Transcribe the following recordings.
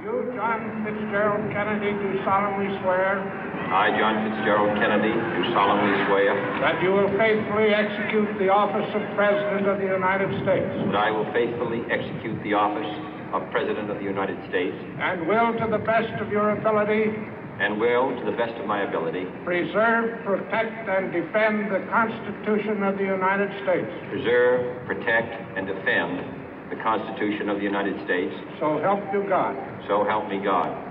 You, John Fitzgerald Kennedy, do solemnly swear. I, John Fitzgerald Kennedy, do solemnly swear. That you will faithfully execute the office of President of the United States. That I will faithfully execute the office of President of the United States. And will, to the best of your ability. And will, to the best of my ability. Preserve, protect, and defend the Constitution of the United States. Preserve, protect, and defend the Constitution of the United States. So help you God. So help me God.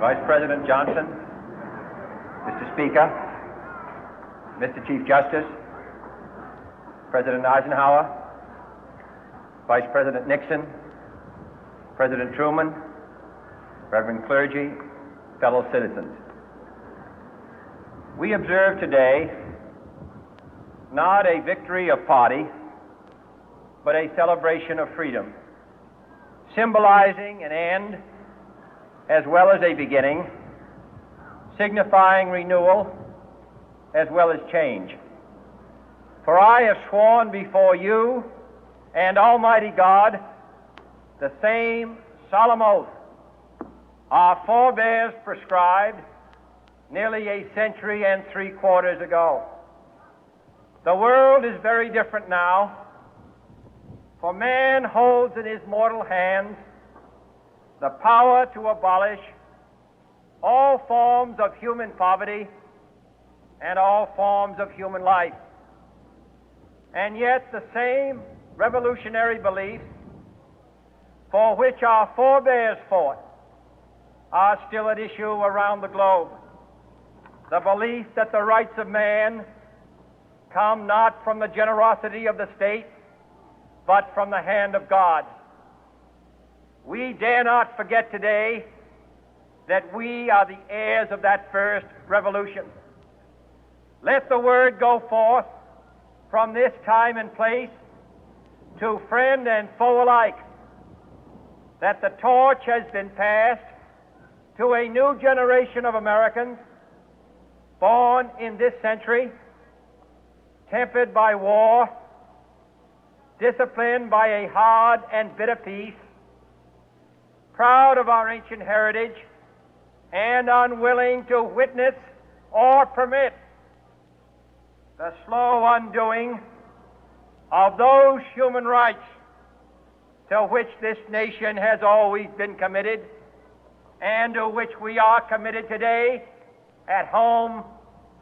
Vice President Johnson, Mr. Speaker, Mr. Chief Justice, President Eisenhower, Vice President Nixon, President Truman, Reverend clergy, fellow citizens. We observe today not a victory of party, but a celebration of freedom, symbolizing an end as well as a beginning, signifying renewal as well as change. For I have sworn before you and Almighty God the same solemn oath our forebears prescribed nearly a century and 3/4 ago. The world is very different now, for man holds in his mortal hands the power to abolish all forms of human poverty and all forms of human life. And yet the same revolutionary beliefs for which our forebears fought are still at issue around the globe. The belief that the rights of man come not from the generosity of the state, but from the hand of God. We dare not forget today that we are the heirs of that first revolution. Let the word go forth from this time and place to friend and foe alike that the torch has been passed to a new generation of Americans born in this century, tempered by war, disciplined by a hard and bitter peace, proud of our ancient heritage, and unwilling to witness or permit the slow undoing of those human rights to which this nation has always been committed and to which we are committed today at home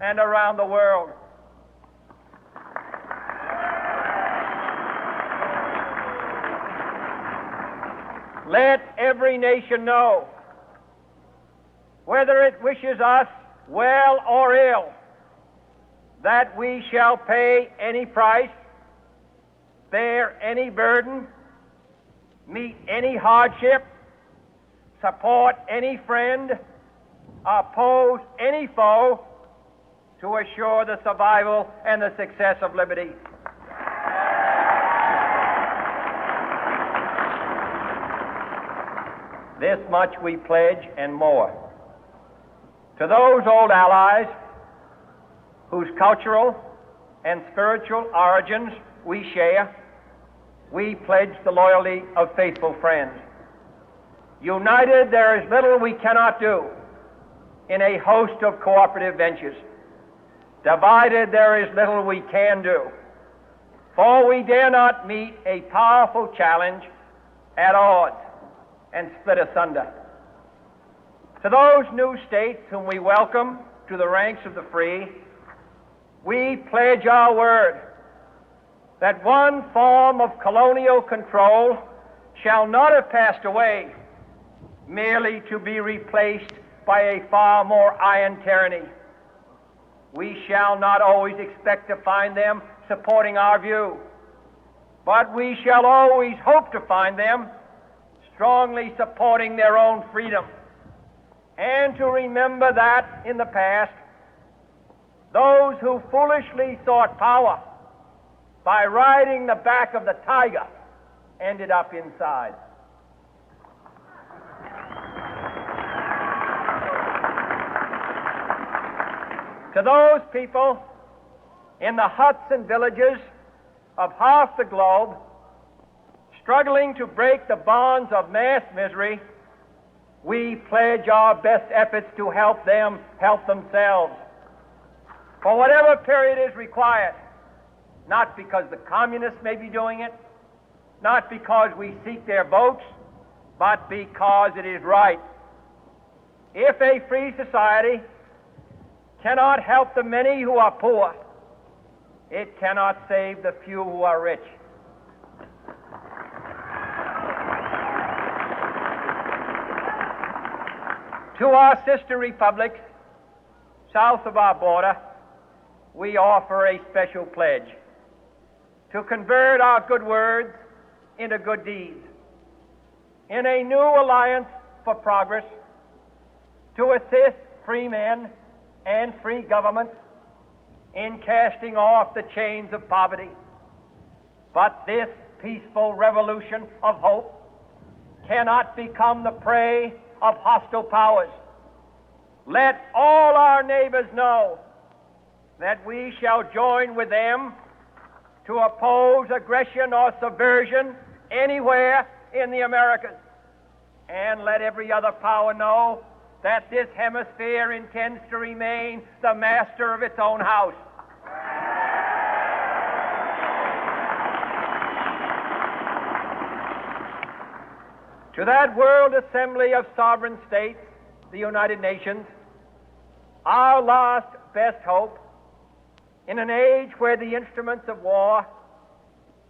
and around the world. Let every nation know, whether it wishes us well or ill, that we shall pay any price, bear any burden, meet any hardship, support any friend, oppose any foe to assure the survival and the success of liberty. This much we pledge and more. To those old allies whose cultural and spiritual origins we share, we pledge the loyalty of faithful friends. United, there is little we cannot do in a host of cooperative ventures. Divided, there is little we can do, for we dare not meet a powerful challenge at odds and split asunder. To those new states whom we welcome to the ranks of the free, we pledge our word that one form of colonial control shall not have passed away, merely to be replaced by a far more iron tyranny. We shall not always expect to find them supporting our view, but we shall always hope to find them strongly supporting their own freedom, and to remember that in the past, those who foolishly sought power by riding the back of the tiger ended up inside. To those people in the huts and villages of half the globe struggling to break the bonds of mass misery, we pledge our best efforts to help them help themselves for whatever period is required, not because the communists may be doing it, not because we seek their votes, but because it is right. If a free society cannot help the many who are poor, it cannot save the few who are rich. To our sister republics south of our border, we offer a special pledge to convert our good words into good deeds, in a new alliance for progress, to assist free men and free governments in casting off the chains of poverty. But this peaceful revolution of hope cannot become the prey of hostile powers. Let all our neighbors know that we shall join with them to oppose aggression or subversion anywhere in the Americas. And let every other power know that this hemisphere intends to remain the master of its own house. To that World Assembly of Sovereign States, the United Nations, our last best hope, in an age where the instruments of war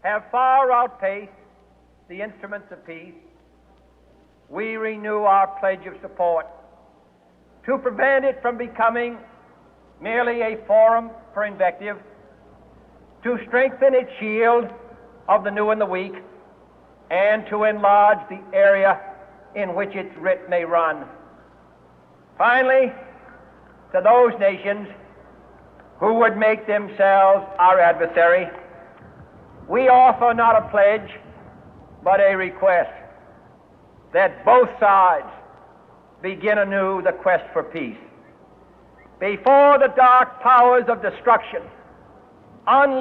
have far outpaced the instruments of peace, we renew our pledge of support to prevent it from becoming merely a forum for invective, to strengthen its shield of the new and the weak, and to enlarge the area in which its writ may run. Finally, to those nations who would make themselves our adversary, we offer not a pledge, but a request that both sides begin anew the quest for peace. Before the dark powers of destruction unleash